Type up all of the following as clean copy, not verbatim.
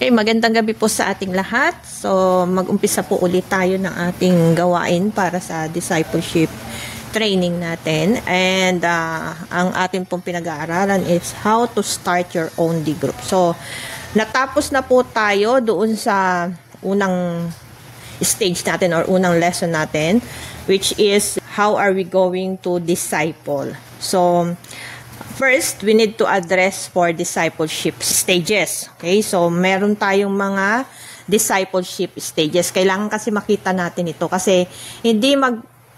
Okay, magandang gabi po sa ating lahat. So, mag-umpisa po ulit tayo ng ating gawain para sa discipleship training natin. And ang ating pong pinag-aaralan is how to start your own D group. So, natapos na po tayo doon sa unang stage natin or unang lesson natin, which is how are we going to disciple. So, first, we need to address for discipleship stages. Okay? So, meron tayong mga discipleship stages. Kailangan kasi makita natin ito kasi hindi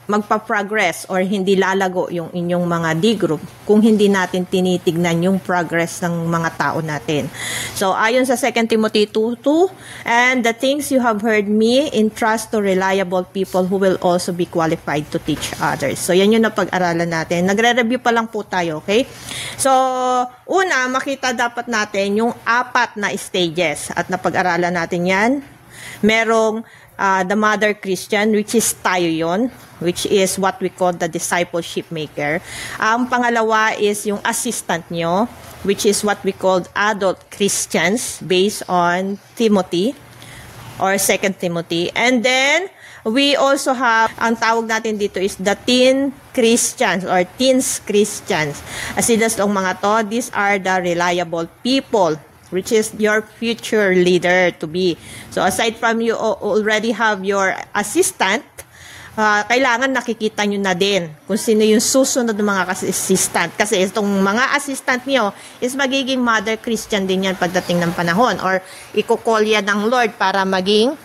magpa-progress or hindi lalago yung inyong mga D group kung hindi natin tinitignan yung progress ng mga tao natin. So, ayon sa 2 Timothy 2:2, and the things you have heard me entrust to reliable people who will also be qualified to teach others. So, yan yung napag-aralan natin. Nagre-review pa lang po tayo, okay? So, una, makita dapat natin yung 4 na stages at napag-aralan natin yan. Merong the mother Christian, which is tayo yon, which is what we call the discipleship maker. Ang pangalawa is yung assistant nyo, which is what we call adult Christians based on Timothy or 2 Timothy. And then, we also have, ang tawag natin dito is the teen Christians or teens Christians. Asidas tong mga to, these are the reliable people, which is your future leader to be. So, aside from you already have your assistant, kailangan nakikita nyo na din kung sino yung susunod ng mga assistant. Kasi itong mga assistant nyo is magiging mother Christian din yan pagdating ng panahon. Or i-call yan ng Lord para maging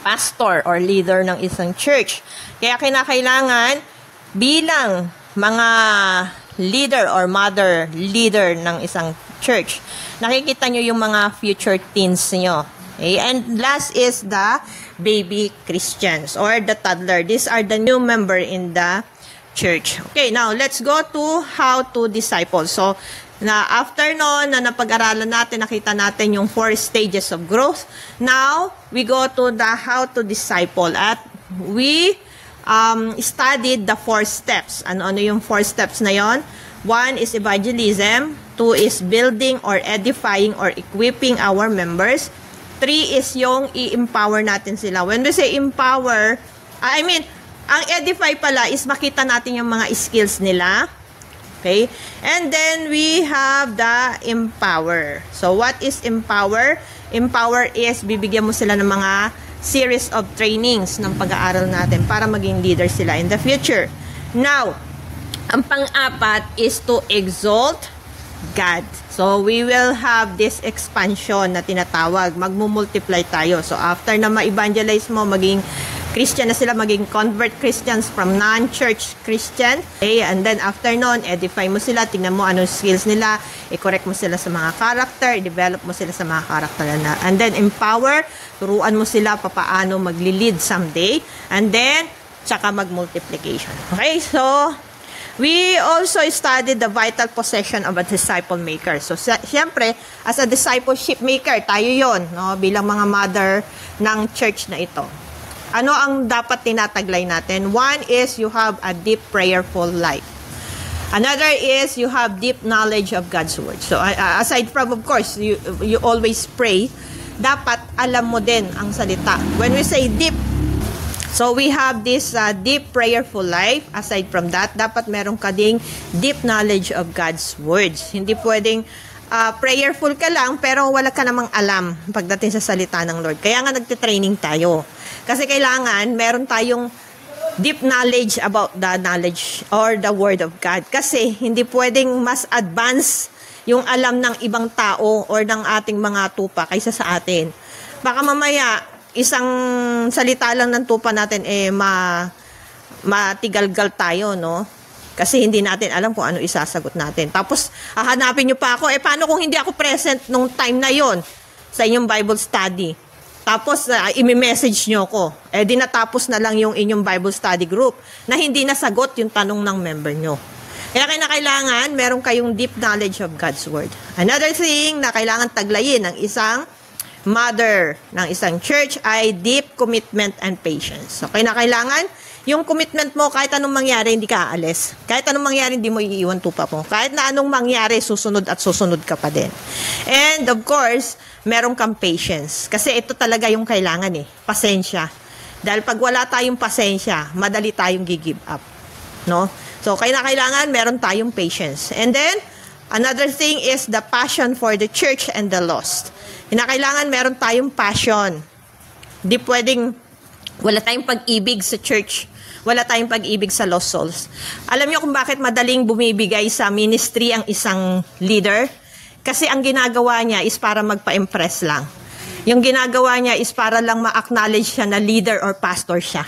pastor or leader ng isang church. Kaya kinakailangan bilang mga leader or mother leader ng isang church, nakikita nyo yung mga future teens nyo. Okay? And last is the baby Christians or the toddler. These are the new member in the church. Okay, now let's go to how to disciple. So, after noon na napag-aralan natin, nakita natin yung 4 stages of growth. Now, we go to the how to disciple. At we studied the 4 steps. Ano yung 4 steps na yon? 1 is evangelism. 2 is building or edifying or equipping our members. 3 is yung i-empower natin sila. When we say empower, I mean, ang edify pala is makita natin yung mga skills nila. Okay? And then we have the empower. So, what is empower? Empower is bibigyan mo sila ng mga series of trainings ng pag-aaral natin para maging leader sila in the future. Now, ang pang-apat is to exalt God. So, we will have this expansion na tinatawag. Magmumultiply tayo. So, after na ma-evangelize mo, maging Christian na sila, maging convert Christians from non-church Christian. Okay? And then, after nun, edify mo sila, tingnan mo anong skills nila, i-correct mo sila sa mga character, i-develop mo sila sa mga character na. And then, empower, turuan mo sila papaano magli-lead someday. And then, tsaka mag-multiplication. Okay? So, we also studied the vital possession of a disciple maker. So, siyempre, as a discipleship maker, tayo yon, no? Bilang mga mother ng church na ito. Ano ang dapat tinataglay natin? 1 is you have a deep prayerful life. Another is you have deep knowledge of God's word. So, aside from, of course, you always pray, dapat alam mo din ang salita. When we say deep, so, we have this deep prayerful life. Aside from that, dapat meron ka ding deep knowledge of God's words. Hindi pwedeng prayerful ka lang, pero wala ka namang alam pagdating sa salita ng Lord. Kaya nga nagtitraining tayo. Kasi kailangan meron tayong deep knowledge about the knowledge or the word of God. Kasi hindi pwedeng mas advance yung alam ng ibang tao or ng ating mga tupa kaysa sa atin. Baka mamaya, isang salita lang ng tupa natin matigalgal tayo, no? Kasi hindi natin alam kung ano isasagot natin. Tapos, hahanapin nyo pa ako, paano kung hindi ako present nung time na yon sa inyong Bible study? Tapos, imi-message nyo ko. Di natapos na lang yung inyong Bible study group na hindi nasagot yung tanong ng member nyo. Kaya kailangan, meron kayong deep knowledge of God's Word. Another thing na kailangan taglayin ng isang mother ng isang church ay deep commitment and patience. So, kailangan yung commitment mo, kahit anong mangyari, hindi ka aalis. Kahit anong mangyari, hindi mo iiwan tupa mo. Kahit na anong mangyari, susunod at susunod ka pa din. And of course, meron kang patience. Kasi ito talaga yung kailangan pasensya. Dahil pag wala tayong pasensya, madali tayong gi-give up. No? So, kailangan meron tayong patience. And then, another thing is the passion for the church and the lost. Kailangan meron tayong passion. Hindi pwedeng wala tayong pag-ibig sa church. Wala tayong pag-ibig sa lost souls. Alam niyo kung bakit madaling bumibigay sa ministry ang isang leader? Kasi ang ginagawa niya is para magpa-impress lang. Yung ginagawa niya is para lang ma-acknowledge siya na leader or pastor siya.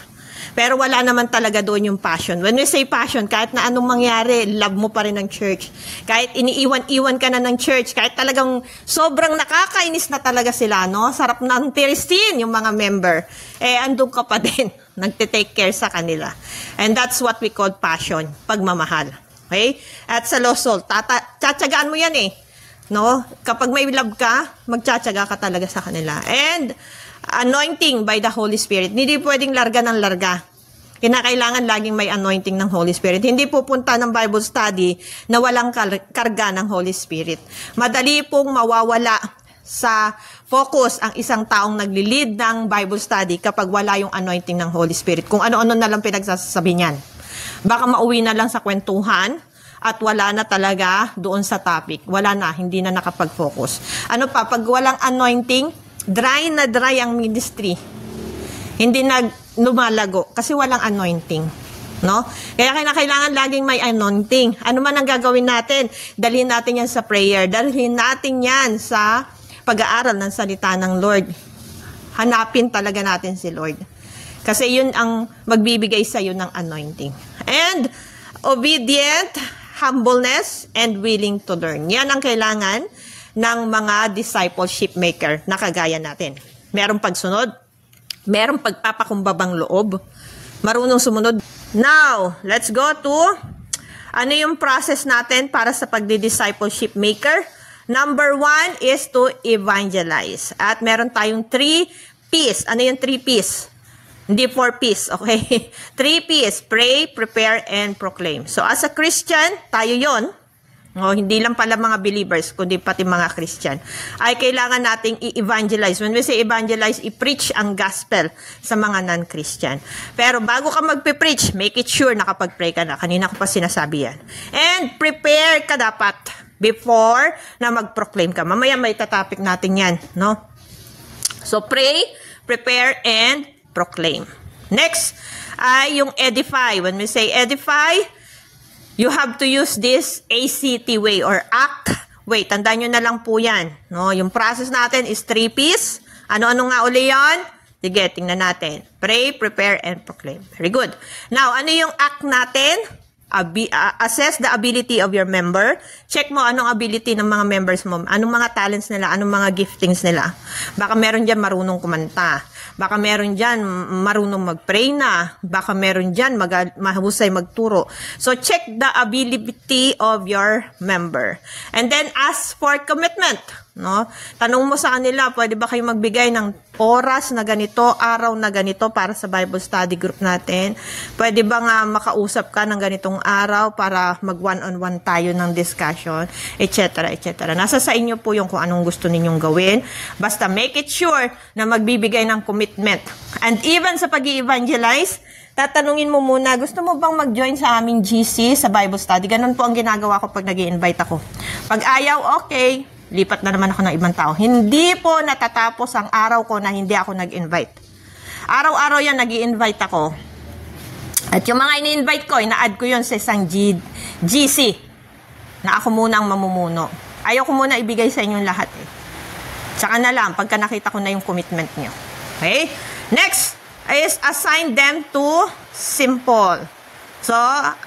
Pero wala naman talaga doon yung passion. When we say passion, kahit na anong mangyari, love mo pa rin ng church. Kahit iniiwan-iwan ka na ng church, kahit talagang sobrang nakakainis na talaga sila, no? Sarap ng tirisin yung mga member. Andun ka pa din. Nagte-take care sa kanila. And that's what we call passion, pagmamahal. Okay? At sa lost soul, tsatsagaan mo yan no? Kapag may love ka, magtsatsaga ka talaga sa kanila. And anointing by the Holy Spirit. Hindi pwedeng larga ng larga. Kinakailangan laging may anointing ng Holy Spirit. Hindi pupunta ng Bible study na walang karga ng Holy Spirit. Madali pong mawawala sa focus ang isang taong nagli-lead ng Bible study kapag wala yung anointing ng Holy Spirit. Kung ano-ano na lang pinagsasabi niyan. Baka mauwi na lang sa kwentuhan at wala na talaga doon sa topic. Wala na, hindi na nakapag-focus. Ano pa, pag walang anointing, dry na dry ang ministry. Hindi na lumalago kasi walang anointing. No? Kaya kailangan laging may anointing. Ano man ang gagawin natin? Dalhin natin yan sa prayer. Dalhin natin yan sa pag-aaral ng salita ng Lord. Hanapin talaga natin si Lord. Kasi yun ang magbibigay sa iyo ng anointing. And obedient, humbleness, and willing to learn. Yan ang kailangan ng mga discipleship maker na kagaya natin. Merong pagsunod, merong pagpapakumbabang loob, marunong sumunod. Now, let's go to ano yung process natin para sa pagdi-discipleship maker. Number 1 is to evangelize. At meron tayong 3 P's. Ano yung 3 P's? Hindi 4 P's, okay? 3 P's, pray, prepare, and proclaim. So, as a Christian, tayo yon. Hindi lang pala mga believers, kundi pati mga Christian. Ay kailangan nating i-evangelize. When we say evangelize, i-preach ang gospel sa mga non-Christian. Pero bago ka magpe-preach, make it sure nakapag-pray ka na. Kanina ko pa sinasabi yan. And prepare ka dapat before na mag-proclaim ka. Mamaya may topic natin yan, no? So pray, prepare, and proclaim. Next ay yung edify. When we say edify, you have to use this ACT way or ACT way. Tandaan nyo na lang po yan. No? Yung process natin is 3 P's. Ano-ano nga uli yan? Sige, tingnan natin. Pray, prepare, and proclaim. Very good. Now, ano yung ACT natin? Assess the ability of your member. Check mo anong ability ng mga members mo. Anong mga talents nila, anong mga giftings nila. Baka meron dyan marunong kumanta. Baka meron dyan marunong mag-pray na. Baka meron dyan mahusay magturo. So, check the ability of your member. And then, ask for commitment. No? Tanong mo sa kanila, pwede ba kayo magbigay ng oras na ganito, araw na ganito para sa Bible study group natin? Pwede ba nga makausap ka ng ganitong araw para mag one-on-one tayo ng discussion, etc., etc. Nasa sa inyo po yung kung anong gusto ninyong gawin. Basta make it sure na magbibigay ng commitment. And even sa pag-i-evangelize, tatanungin mo muna, gusto mo bang mag-join sa aming GC sa Bible study? Ganun po ang ginagawa ko pag nag-i-invite ako. Pag ayaw, okay, lipat na naman ako ng ibang tao. Hindi po natatapos ang araw ko na hindi ako nag-invite. Araw-araw yan nag-i-invite ako. At yung mga ini-invite ko, ina-add ko yun sa isang GC na ako muna ang mamumuno. Ayaw ko muna ibigay sa inyong lahat. Tsaka na lang, pagka nakita ko na yung commitment nyo. Okay? Next is assign them to simple. So,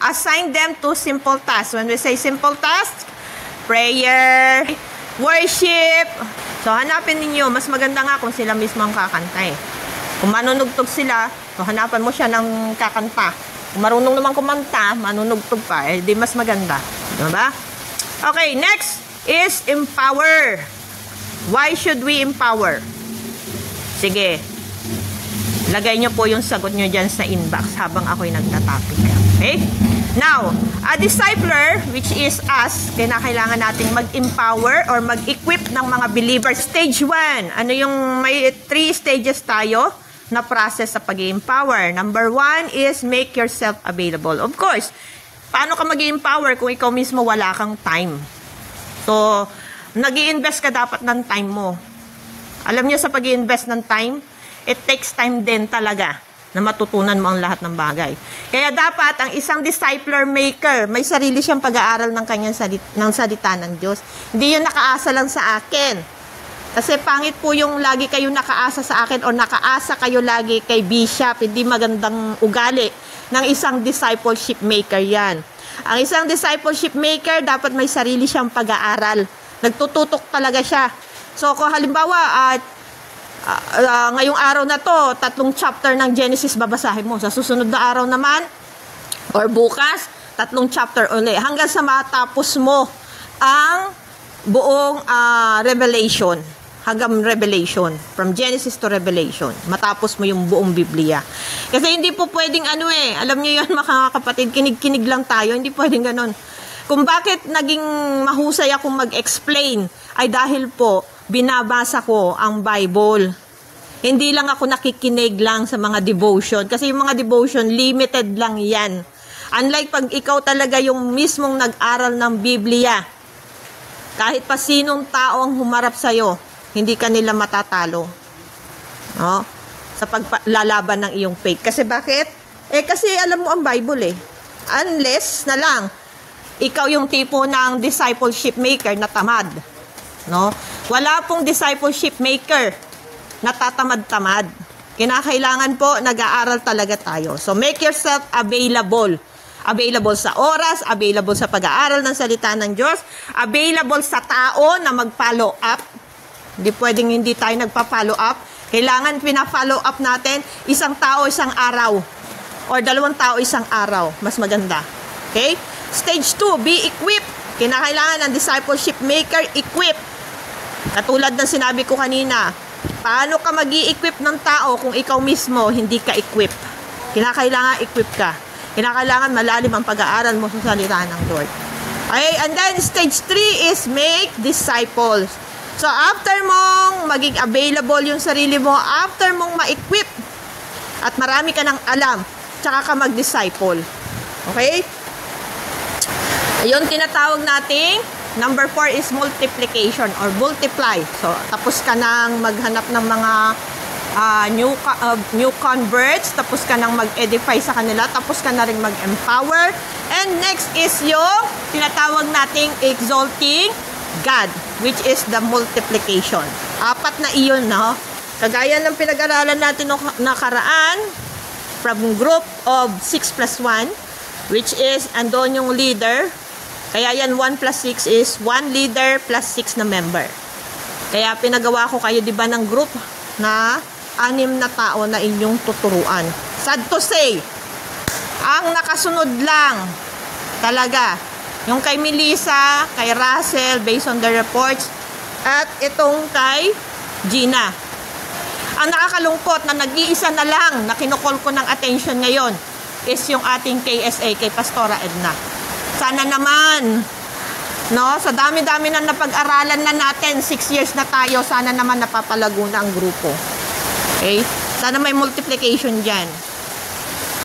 assign them to simple tasks. When we say simple tasks, prayer, worship. So, hanapin ninyo. Mas maganda nga kung sila mismo ang kakanta eh. Kung manunugtog sila, so hanapan mo siya ng kakanta. Kung marunong naman kumanta, manunugtog pa, eh, di mas maganda. Diba? Okay, next is empower. Why should we empower? Sige. Lagay nyo po yung sagot nyo dyan sa inbox habang ako'y nagtatopic. Okay? Now, a discipler, which is us, kailangan nating mag-empower or mag-equip ng mga believers. Stage 1. Ano yung may 3 stages tayo na process sa pag-empower. Number 1 is make yourself available. Of course, paano ka mag-empower kung ikaw mismo wala kang time? So, nag-i-invest ka dapat ng time mo. Alam niyo sa pag-i-invest ng time, it takes time din talaga na matutunan mo ang lahat ng bagay. Kaya dapat ang isang discipler maker, may sarili siyang pag-aaral ng kanyang salita ng Diyos. Hindi yun nakaasa lang sa akin. Kasi pangit po yung lagi kayo nakaasa sa akin o nakaasa kayo lagi kay Bishop. Hindi magandang ugali ng isang discipleship maker yan. Ang isang discipleship maker, dapat may sarili siyang pag-aaral. Nagtututok talaga siya. So, kung halimbawa, ngayong araw na to, 3 chapter ng Genesis babasahin mo. Sa susunod na araw naman, or bukas, 3 chapter ulit. Hanggang sa matapos mo ang buong Revelation. Hanggang Revelation. From Genesis to Revelation. Matapos mo yung buong Biblia. Kasi hindi po pwedeng alam niyo yan mga kapatid, kinig-kinig lang tayo. Hindi pwedeng ganun. Kung bakit naging mahusay akong mag-explain, ay dahil po, binabasa ko ang Bible. Hindi lang ako nakikinig lang sa mga devotion. Kasi yung mga devotion, limited lang yan. Unlike pag ikaw talaga yung mismong nag-aral ng Biblia, kahit pa sinong tao ang humarap sa'yo, hindi ka nila matatalo. No? Sa paglalaban ng iyong faith. Kasi bakit? Kasi alam mo ang Bible Unless na lang, ikaw yung tipo ng discipleship maker na tamad. No? Wala pong discipleship maker na tatamad-tamad. Kinakailangan po, nag-aaral talaga tayo. So, make yourself available. Available sa oras, available sa pag-aaral ng salita ng Diyos, available sa tao na mag-follow up. Hindi pwedeng hindi tayo nagpa-follow up. Kailangan pina-follow up natin isang tao, isang araw. Or 2 tao, isang araw. Mas maganda. Okay? Stage 2, be equipped. Kinakailangan ng discipleship maker, equip. Katulad ng sinabi ko kanina, paano ka mag-i-equip ng tao kung ikaw mismo hindi ka equip? Kinakailangan equip ka. Kinakailangan malalim ang pag-aaral mo sa salita ng Lord. Okay, and then stage 3 is make disciples. So after mong maging available yung sarili mo, after mong ma-equip at marami ka ng alam, tsaka ka mag-disciple. Okay? Ayun, tinatawag nating number 4 is multiplication or multiply. So, tapos ka nang maghanap ng mga new converts, tapos ka nang mag-edify sa kanila, tapos ka na rin mag-empower. And next is yung tinatawag nating exalting God, which is the multiplication. 4 na iyon, no? Kagaya ng pinag-aralan natin nung nakaraan, from group of 6+1, which is andon yung leader. Kaya yan 1 plus 6 is 1 leader plus 6 na member. Kaya pinagawa ko kayo, di ba, ng group na 6 na tao na inyong tuturuan. Sad to say, ang nakasunod lang talaga yung kay Melissa, kay Russell, based on the reports, at itong kay Gina. Ang nakakalungkot na nag-iisa na lang na kinukol ko ng attention ngayon is yung ating KSA, kay Pastora Edna. Sana naman, no, sa dami-dami na napag-aralan na natin, 6 years na tayo, sana naman napapalago na ang grupo. Okay? Sana may multiplication dyan.